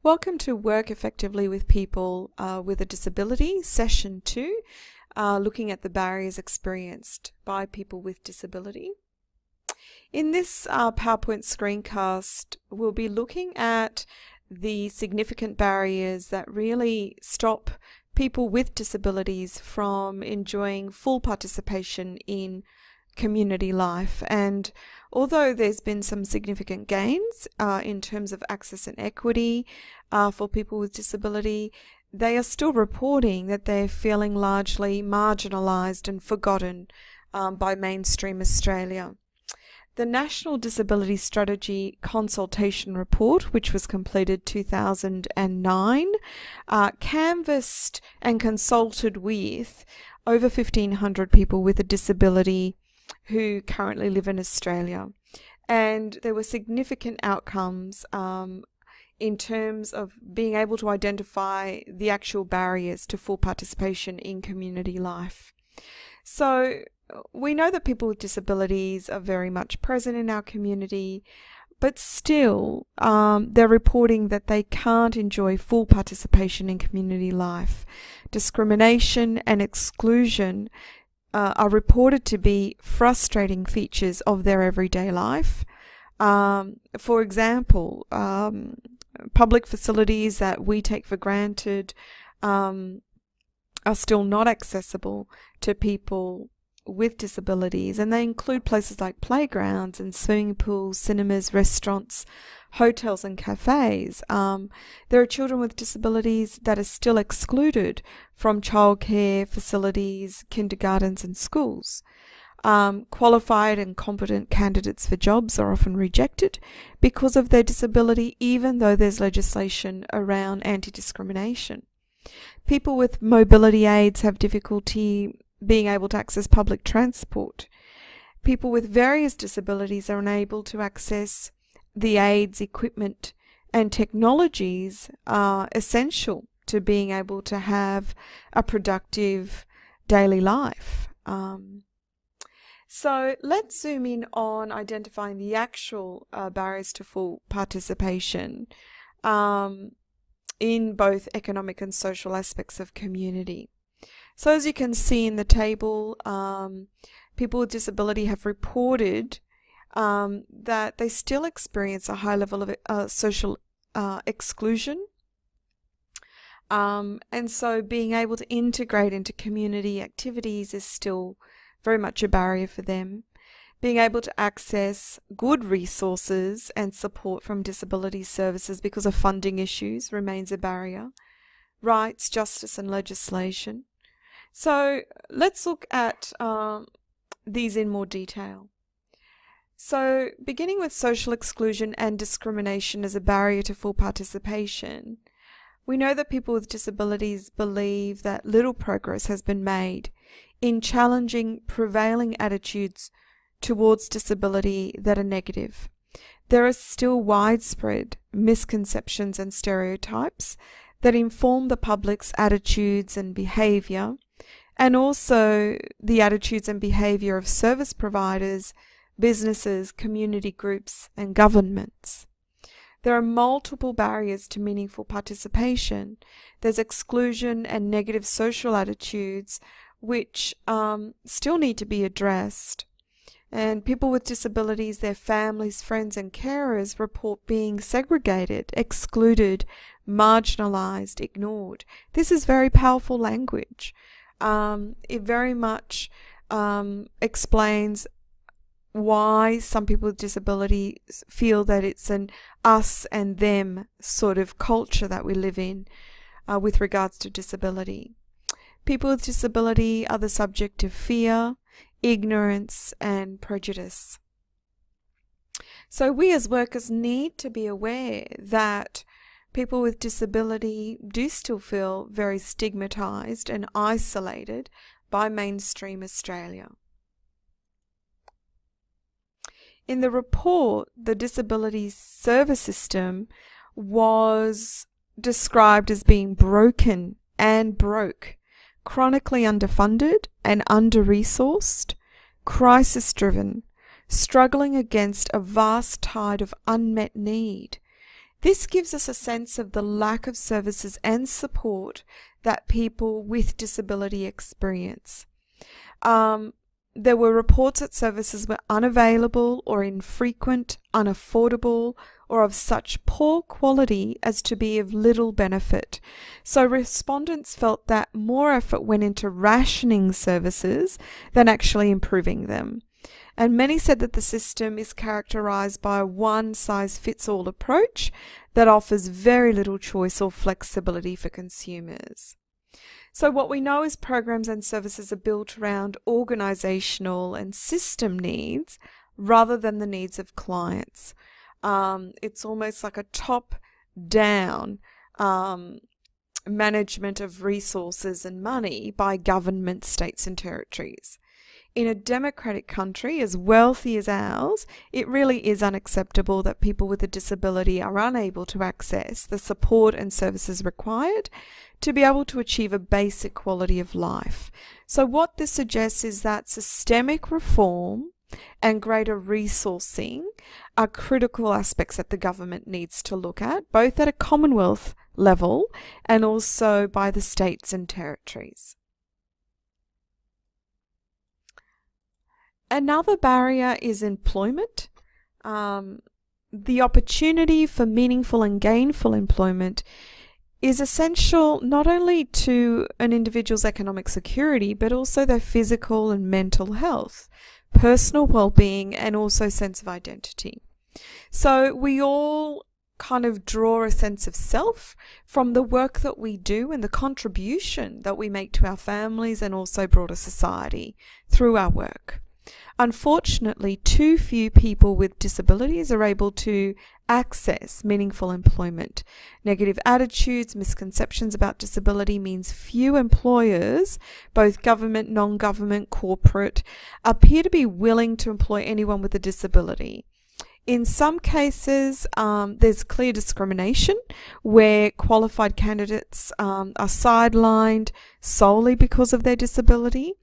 Welcome to Work Effectively with People with a Disability, Session 2, looking at the barriers experienced by people with disability. In this PowerPoint screencast, we'll be looking at the significant barriers that really stop people with disabilities from enjoying full participation in community life. And although there's been some significant gains in terms of access and equity for people with disability, they are still reporting that they're feeling largely marginalised and forgotten by mainstream Australia. The National Disability Strategy Consultation Report, which was completed 2009, canvassed and consulted with over 1,500 people with a disability who currently live in Australia. And there were significant outcomes in terms of being able to identify the actual barriers to full participation in community life. So we know that people with disabilities are very much present in our community, but still they're reporting that they can't enjoy full participation in community life. Discrimination and exclusion are reported to be frustrating features of their everyday life. For example, public facilities that we take for granted are still not accessible to people with disabilities, and they include places like playgrounds and swimming pools, cinemas, restaurants, hotels and cafes. There are children with disabilities that are still excluded from childcare facilities, kindergartens and schools. Qualified and competent candidates for jobs are often rejected because of their disability, even though there's legislation around anti-discrimination. People with mobility aids have difficulty being able to access public transport. People with various disabilities are unable to access the aids, equipment and technologies are essential to being able to have a productive daily life. So let's zoom in on identifying the actual barriers to full participation in both economic and social aspects of community. So as you can see in the table, people with disability have reported that they still experience a high level of social exclusion. And so being able to integrate into community activities is still very much a barrier for them. Being able to access good resources and support from disability services because of funding issues remains a barrier. Rights, justice and legislation. So let's look at these in more detail. So beginning with social exclusion and discrimination as a barrier to full participation, we know that people with disabilities believe that little progress has been made in challenging prevailing attitudes towards disability that are negative. There are still widespread misconceptions and stereotypes that inform the public's attitudes and behaviour, and also the attitudes and behaviour of service providers, businesses, community groups and governments. There are multiple barriers to meaningful participation. There's exclusion and negative social attitudes which still need to be addressed. And people with disabilities, their families, friends and carers report being segregated, excluded, marginalised, ignored. This is very powerful language. It very much explains why some people with disabilities feel that it's an us and them sort of culture that we live in with regards to disability. People with disability are the subject of fear, ignorance and prejudice. So we as workers need to be aware that people with disability do still feel very stigmatised and isolated by mainstream Australia. In the report, the disability service system was described as being broken and broke, chronically underfunded and under-resourced, crisis-driven, struggling against a vast tide of unmet need, This gives us a sense of the lack of services and support that people with disability experience. There were reports that services were unavailable or infrequent, unaffordable, or of such poor quality as to be of little benefit. So respondents felt that more effort went into rationing services than actually improving them. And many said that the system is characterized by a one-size-fits-all approach that offers very little choice or flexibility for consumers. So what we know is programs and services are built around organizational and system needs rather than the needs of clients. It's almost like a top-down management of resources and money by government, states and territories. In a democratic country as wealthy as ours, it really is unacceptable that people with a disability are unable to access the support and services required to be able to achieve a basic quality of life. So what this suggests is that systemic reform and greater resourcing are critical aspects that the government needs to look at, both at a Commonwealth level and also by the states and territories. Another barrier is employment. The opportunity for meaningful and gainful employment is essential not only to an individual's economic security, but also their physical and mental health, personal well-being, and also sense of identity. So we all kind of draw a sense of self from the work that we do and the contribution that we make to our families and also broader society through our work. Unfortunately, too few people with disabilities are able to access meaningful employment. Negative attitudes, misconceptions about disability means few employers, both government, non-government, corporate, appear to be willing to employ anyone with a disability. In some cases, there's clear discrimination where qualified candidates are sidelined solely because of their disability.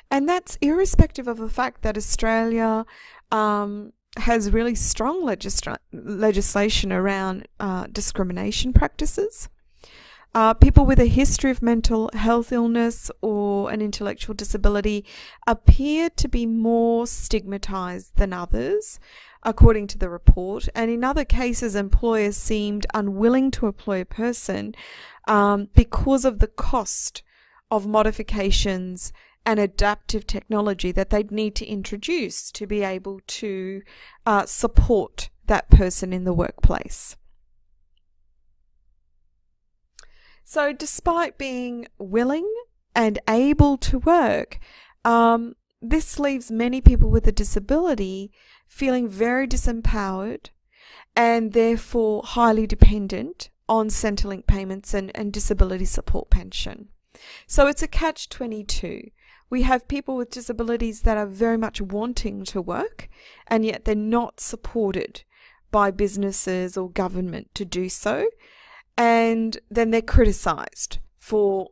And that's irrespective of the fact that Australia has really strong legislation around discrimination practices. People with a history of mental health illness or an intellectual disability appear to be more stigmatized than others, according to the report. And in other cases, employers seemed unwilling to employ a person because of the cost of modifications and adaptive technology that they'd need to introduce to be able to support that person in the workplace. So despite being willing and able to work, this leaves many people with a disability feeling very disempowered and therefore highly dependent on Centrelink payments and disability support pension. So it's a catch-22. We have people with disabilities that are very much wanting to work, and yet they're not supported by businesses or government to do so. And then they're criticised for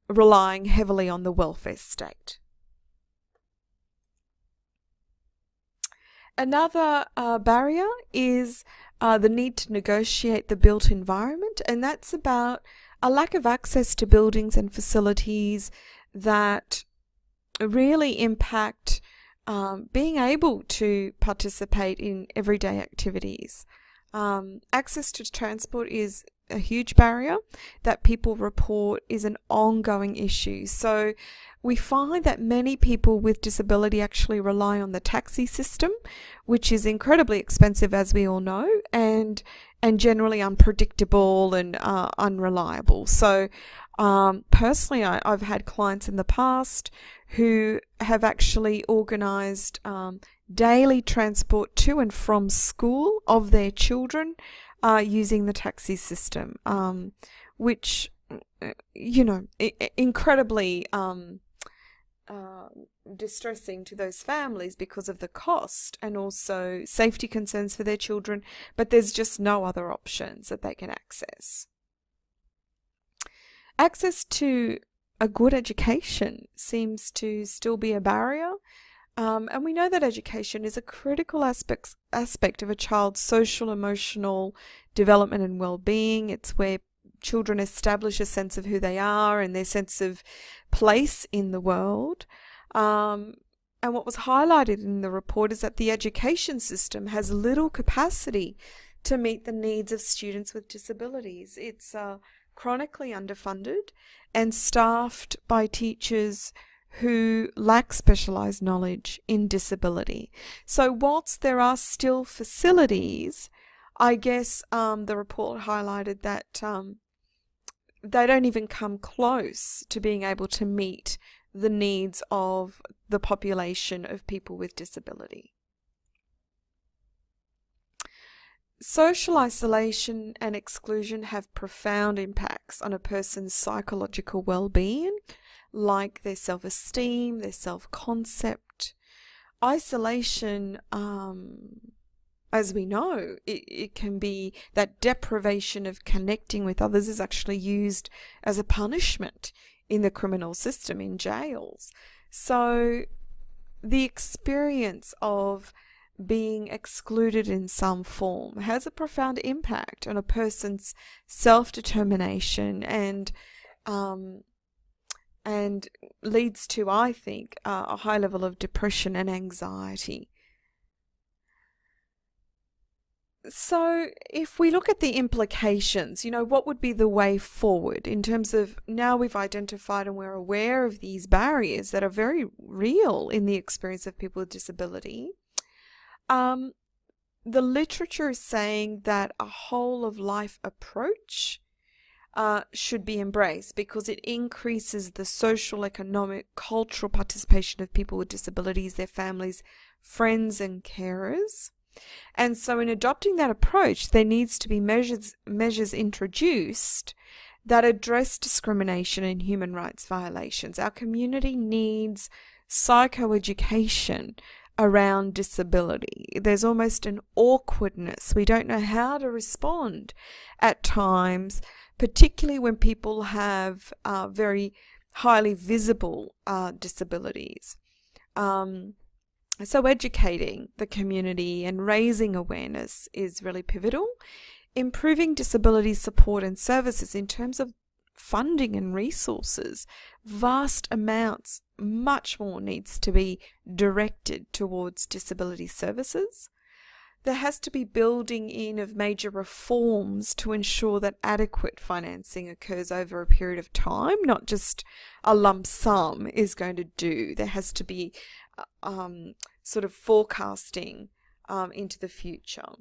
relying heavily on the welfare state. Another barrier is the need to negotiate the built environment, and that's about a lack of access to buildings and facilities that really impact being able to participate in everyday activities. Access to transport is a huge barrier that people report is an ongoing issue. So we find that many people with disability actually rely on the taxi system, which is incredibly expensive, as we all know, and generally unpredictable and unreliable. So personally, I've had clients in the past who have actually organised daily transport to and from school of their children using the taxi system, which, incredibly distressing to those families because of the cost and also safety concerns for their children, but there's just no other options that they can access. Access to a good education seems to still be a barrier. And we know that education is a critical aspect of a child's social, emotional development and well-being. It's where children establish a sense of who they are and their sense of place in the world. And what was highlighted in the report is that the education system has little capacity to meet the needs of students with disabilities. It's chronically underfunded and staffed by teachers who lack specialised knowledge in disability. So whilst there are still facilities, I guess the report highlighted that they don't even come close to being able to meet the needs of the population of people with disability. Social isolation and exclusion have profound impacts on a person's psychological well-being, like their self-esteem, their self-concept. Isolation, as we know, it can be that deprivation of connecting with others is actually used as a punishment in the criminal system, in jails. So the experience of being excluded in some form has a profound impact on a person's self-determination and leads to, I think, a high level of depression and anxiety. So if we look at the implications, what would be the way forward in terms of, now we've identified and we're aware of these barriers that are very real in the experience of people with disability. The literature is saying that a whole of life approach should be embraced because it increases the social, economic, cultural participation of people with disabilities, their families, friends and carers. And so in adopting that approach, there needs to be measures introduced that address discrimination and human rights violations. Our community needs psychoeducation around disability. There's almost an awkwardness. We don't know how to respond at times, particularly when people have very highly visible disabilities. So educating the community and raising awareness is really pivotal. Improving disability support and services in terms of funding and resources, vast amounts, much more needs to be directed towards disability services. There has to be building in of major reforms to ensure that adequate financing occurs over a period of time, not just a lump sum is going to do. There has to be sort of forecasting into the future.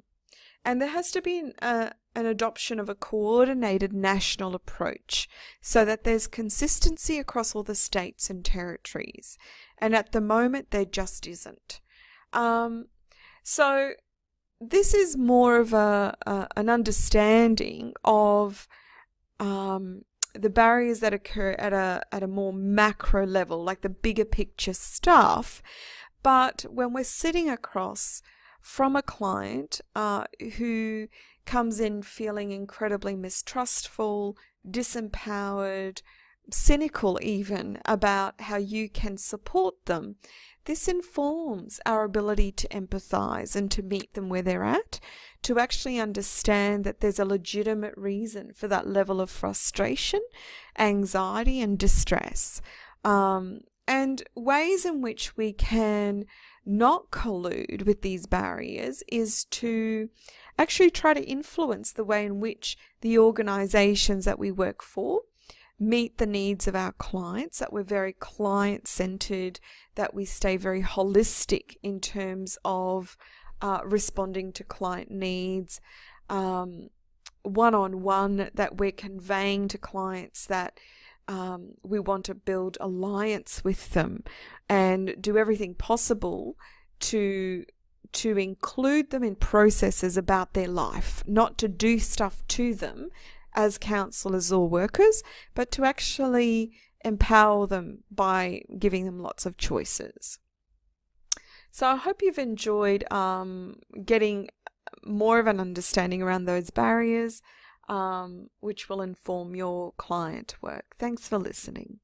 And there has to be an adoption of a coordinated national approach so that there's consistency across all the states and territories. And at the moment, there just isn't. So this is more of an understanding of the barriers that occur at a more macro level, like the bigger picture stuff. But when we're sitting across from a client who comes in feeling incredibly mistrustful, disempowered, cynical even about how you can support them, this informs our ability to empathize and to meet them where they're at, to actually understand that there's a legitimate reason for that level of frustration, anxiety, and distress. And ways in which we can not collude with these barriers is to actually try to influence the way in which the organizations that we work for meet the needs of our clients, that we're very client-centered, that we stay very holistic in terms of responding to client needs, one-on-one, that we're conveying to clients that we want to build alliance with them and do everything possible to include them in processes about their life, not to do stuff to them as counsellors or workers, but to actually empower them by giving them lots of choices. So I hope you've enjoyed getting more of an understanding around those barriers, which will inform your client work. Thanks for listening.